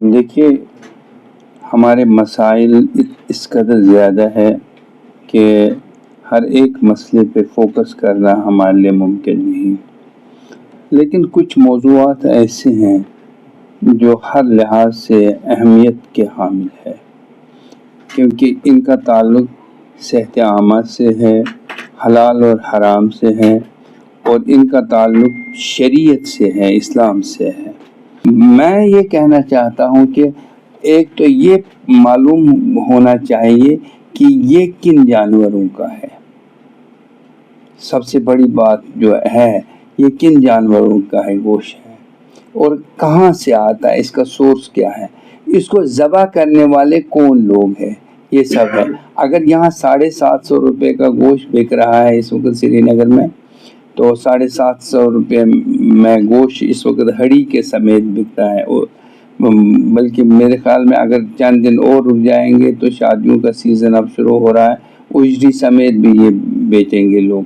دیکھیے، ہمارے مسائل اس قدر زیادہ ہے کہ ہر ایک مسئلے پہ فوکس کرنا ہمارے لیے ممکن نہیں، لیکن کچھ موضوعات ایسے ہیں جو ہر لحاظ سے اہمیت کے حامل ہے، کیونکہ ان کا تعلق صحت عامہ سے ہے، حلال اور حرام سے ہے، اور ان کا تعلق شریعت سے ہے، اسلام سے ہے۔ میں یہ کہنا چاہتا ہوں کہ ایک تو یہ معلوم ہونا چاہیے کہ یہ کن جانوروں کا ہے۔ سب سے بڑی بات جو ہے، یہ کن جانوروں کا ہے گوشت ہے، اور کہاں سے آتا ہے، اس کا سورس کیا ہے، اس کو ذبح کرنے والے کون لوگ ہیں، یہ سب ہے۔ اگر یہاں 750 روپے کا گوشت بک رہا ہے اس وقت سری نگر میں، تو 750 روپے میں گوشت اس وقت ہڑی کے سمیت بکتا ہے، بلکہ میرے خیال میں اگر چند دن اور رک جائیں گے تو شادیوں کا سیزن اب شروع ہو رہا ہے، اجڑی سمیت بھی یہ بیچیں گے لوگ۔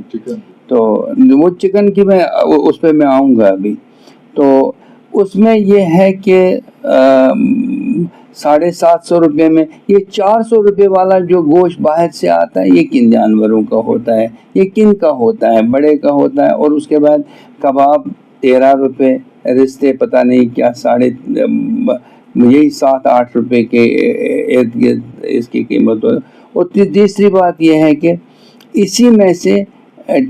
تو وہ چکن کی اس پہ میں آؤں گا ابھی۔ تو اس میں یہ ہے کہ 750 روپے میں یہ 400 روپے والا جو گوشت باہر سے آتا ہے، یہ کن جانوروں کا ہوتا ہے، یہ کن کا ہوتا ہے، بڑے کا ہوتا ہے۔ اور اس کے بعد کباب 13 روپے، رشتے پتہ نہیں کیا یہی 7-8 روپے کے ارد گرد اس کی قیمت ہو۔ اور تیسری بات یہ ہے کہ اسی میں سے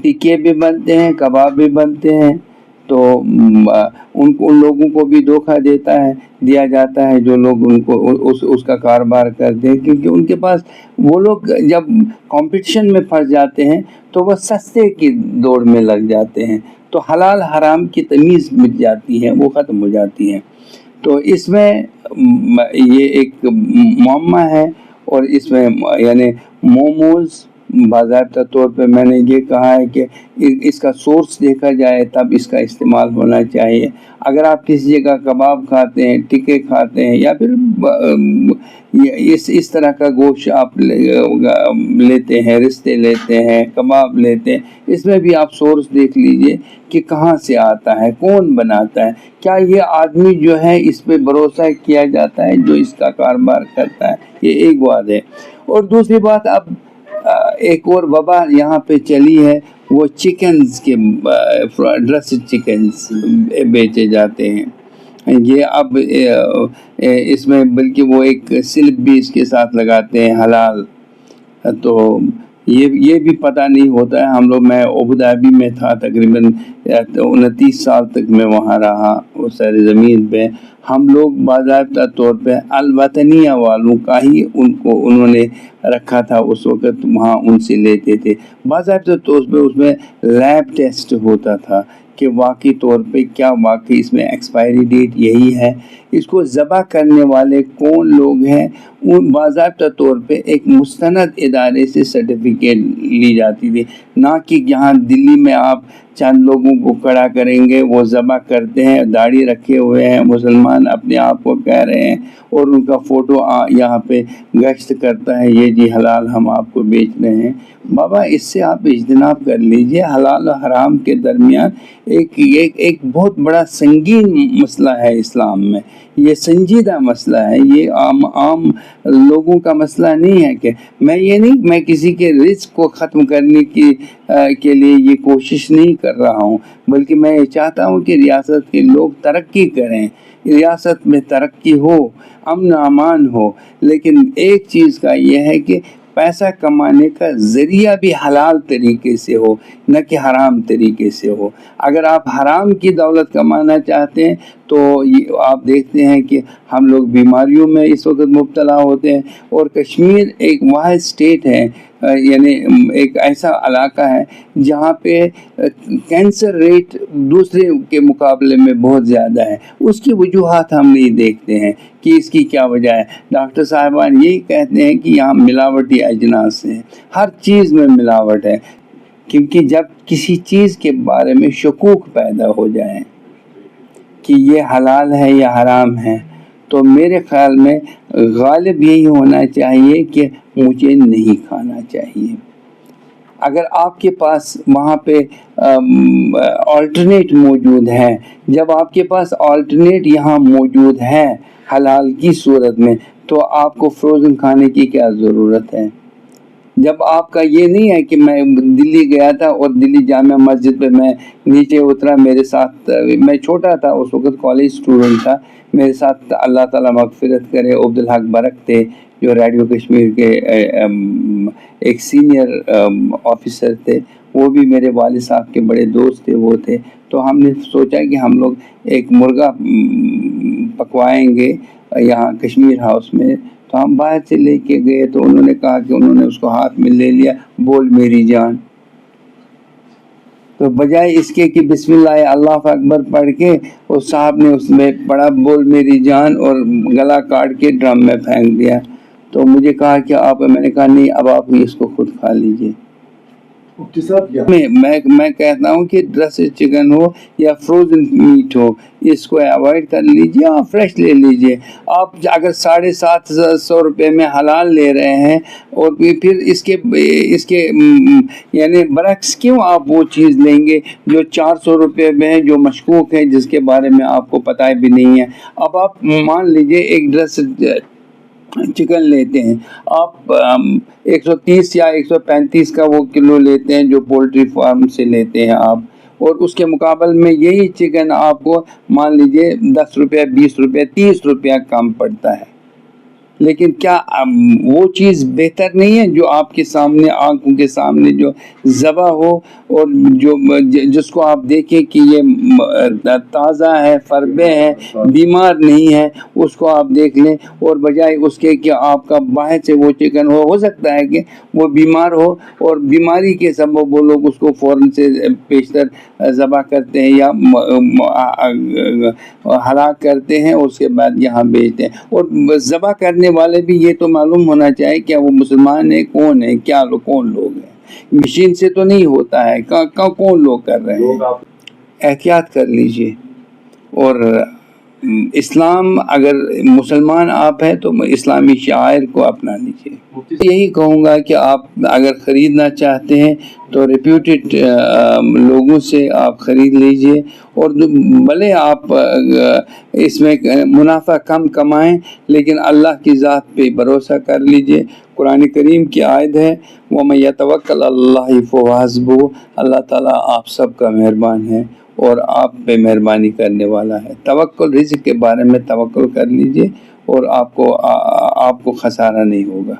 ٹکے بھی بنتے ہیں، کباب بھی بنتے ہیں، تو ان لوگوں کو بھی دھوکہ دیا جاتا ہے جو لوگ ان کو اس کا کاروبار کرتے ہیں، کیونکہ ان کے پاس وہ لوگ جب کمپٹیشن میں پھنس جاتے ہیں تو وہ سستے کی دوڑ میں لگ جاتے ہیں، تو حلال حرام کی تمیز مٹ جاتی ہے، وہ ختم ہو جاتی ہے۔ تو اس میں یہ ایک معمہ ہے، اور اس میں یعنی موموز باضابطہ طور پہ میں نے یہ کہا ہے کہ اس کا سورس دیکھا جائے تب اس کا استعمال ہونا چاہیے۔ اگر آپ کسی جگہ کباب کھاتے ہیں، ٹکے کھاتے ہیں، یا پھر اس طرح کا گوشت آپ لیتے ہیں، رشتے لیتے ہیں، کباب لیتے ہیں، اس میں بھی آپ سورس دیکھ لیجئے کہ کہاں سے آتا ہے، کون بناتا ہے، کیا یہ آدمی جو ہے اس پہ بھروسہ کیا جاتا ہے جو اس کا کاروبار کرتا ہے۔ یہ ایک بات ہے۔ اور دوسری بات، اب ایک اور وبا یہاں پہ چلی ہے، وہ چکنز کے ڈریسڈ چکنز بیچے جاتے ہیں۔ یہ اب اس میں بلکہ وہ ایک سلپ بھی اس کے ساتھ لگاتے ہیں، حلال۔ تو یہ بھی پتہ نہیں ہوتا ہے۔ ہم لوگ، میں ابوظہبی میں تھا تقریباً 29 سال تک میں وہاں رہا اس سرزمین پہ۔ ہم لوگ باضابطہ طور پہ الوطنیہ والوں کا ہی انہوں نے رکھا تھا اس وقت، وہاں ان سے لیتے تھے باضابطہ طور پہ۔ اس میں لیب ٹیسٹ ہوتا تھا کہ واقعی طور پہ کیا واقعی اس میں ایکسپائری ڈیٹ یہی ہے، اس کو ذبح کرنے والے کون لوگ ہیں، ان باضابطہ طور پہ ایک مستند ادارے سے سرٹیفکیٹ لی جاتی تھی، نہ کہ یہاں دلی میں آپ چند لوگوں کو کھڑا کریں گے، وہ ذبح کرتے ہیں، داڑھی رکھے ہوئے ہیں، مسلمان اپنے آپ کو کہہ رہے ہیں، اور ان کا فوٹو یہاں پہ گشت کرتا ہے، یہ جی حلال ہم آپ کو بیچ رہے ہیں۔ بابا، اس سے آپ اجتناب کر لیجئے۔ حلال و حرام کے درمیان ایک بہت بڑا سنگین مسئلہ ہے اسلام میں، یہ سنجیدہ مسئلہ ہے، یہ عام لوگوں کا مسئلہ نہیں ہے۔ کہ میں کسی کے رزق کو ختم کرنے کے لیے یہ کوشش نہیں کر رہا ہوں، بلکہ میں یہ چاہتا ہوں کہ ریاست کے لوگ ترقی کریں، ریاست میں ترقی ہو، امن و امان ہو۔ لیکن ایک چیز کا یہ ہے کہ پیسہ کمانے کا ذریعہ بھی حلال طریقے سے ہو، نہ کہ حرام طریقے سے ہو۔ اگر آپ حرام کی دولت کمانا چاہتے ہیں تو آپ دیکھتے ہیں کہ ہم لوگ بیماریوں میں اس وقت مبتلا ہوتے ہیں، اور کشمیر ایک واحد اسٹیٹ ہے، یعنی ایک ایسا علاقہ ہے جہاں پہ کینسر ریٹ دوسرے کے مقابلے میں بہت زیادہ ہے۔ اس کی وجوہات ہم نہیں دیکھتے ہیں کہ اس کی کیا وجہ ہے۔ ڈاکٹر صاحبان یہی کہتے ہیں کہ یہاں ملاوٹی اجناس ہیں، ہر چیز میں ملاوٹ ہے، کیونکہ جب کسی چیز کے بارے میں شکوک پیدا ہو جائے کہ یہ حلال ہے یا حرام ہے، تو میرے خیال میں غالب یہی ہونا چاہیے کہ مجھے نہیں کھانا چاہیے۔ اگر آپ کے پاس وہاں پہ آلٹرنیٹ موجود ہے، جب آپ کے پاس آلٹرنیٹ یہاں موجود ہے حلال کی صورت میں، تو آپ کو فروزن کھانے کی کیا ضرورت ہے؟ جب آپ کا یہ نہیں ہے کہ میں دلی گیا تھا اور دلی جامع مسجد پہ میں نیچے اترا، میرے ساتھ میں چھوٹا تھا اس وقت، کالج اسٹوڈنٹ تھا، میرے ساتھ اللہ تعالیٰ مغفرت کرے عبدالحق برق تھے جو ریڈیو کشمیر کے ایک سینئر آفیسر تھے، وہ بھی میرے والد صاحب کے بڑے دوست تھے، وہ تھے، تو ہم نے سوچا کہ ہم لوگ ایک مرغا پکوائیں گے یہاں کشمیر ہاؤس میں، تو ہم باہر سے لے کے گئے، تو انہوں نے کہا کہ انہوں نے اس کو ہاتھ میں لے لیا، بول میری جان، تو بجائے اس کے کہ بسم اللہ اللہ اکبر پڑھ کے اس صاحب نے اس میں پڑھا بول میری جان اور گلا کاٹ کے ڈرم میں پھینک دیا۔ تو مجھے کہا کہ آپ، میں نے کہا نہیں، اب آپ اس کو خود کھا لیجئے۔ میں کہتا ہوں کہ ڈریسڈ چکن ہو یا فروزن میٹ ہو، اس کو اوائڈ کر لیجئے، آپ فریش لے لیجئے۔ آپ اگر 750 روپے میں حلال لے رہے ہیں اور پھر اس کے یعنی برعکس کیوں آپ وہ چیز لیں گے جو 400 روپے میں ہے، جو مشکوک ہے، جس کے بارے میں آپ کو پتہ بھی نہیں ہے۔ اب آپ مان لیجئے ایک ڈریسڈ چکن لیتے ہیں آپ 130 یا 135 کا وہ کلو لیتے ہیں جو پولٹری فارم سے لیتے ہیں آپ، اور اس کے مقابل میں یہی چکن آپ کو مان لیجئے 10 روپے 20 روپے 30 روپیہ کم پڑتا ہے، لیکن کیا وہ چیز بہتر نہیں ہے جو آپ کے سامنے آنکھوں کے سامنے جو ذبح ہو اور جس کو آپ دیکھیں کہ یہ تازہ ہے، فربے ہے، بیمار نہیں ہے، اس کو آپ دیکھ لیں، اور بجائے اس کے کہ آپ کا باہر سے وہ چکن ہو سکتا ہے کہ وہ بیمار ہو اور بیماری کے سبب وہ لوگ اس کو فوراً سے پیشتر ذبح کرتے ہیں یا ہلاک کرتے ہیں، اس کے بعد یہاں بیچتے ہیں۔ اور ذبح کرنے والے بھی یہ تو معلوم ہونا چاہیے کہ وہ مسلمان ہیں، کون ہے، کیا لوگ، کون لوگ ہیں، مشین سے تو نہیں ہوتا ہے، کون لوگ کر رہے ہیں۔ احتیاط کر لیجئے، اور اسلام، اگر مسلمان آپ ہیں تو اسلامی شعائر کو اپنا لیجئے۔ یہی کہوں گا کہ آپ اگر خریدنا چاہتے ہیں تو ریپیوٹڈ لوگوں سے آپ خرید لیجئے، اور بھلے آپ اس میں منافع کم کمائیں لیکن اللہ کی ذات پہ بھروسہ کر لیجئے۔ قرآن کریم کی آیت ہے وَمَن يَتَوَكَّلْ عَلَى اللَّهِ فَهُوَ حَسْبُهُ، اللہ تعالیٰ آپ سب کا مہربان ہے اور آپ پہ مہربانی کرنے والا ہے۔ توکل، رزق کے بارے میں توکل کر لیجئے اور آپ کو خسارہ نہیں ہوگا۔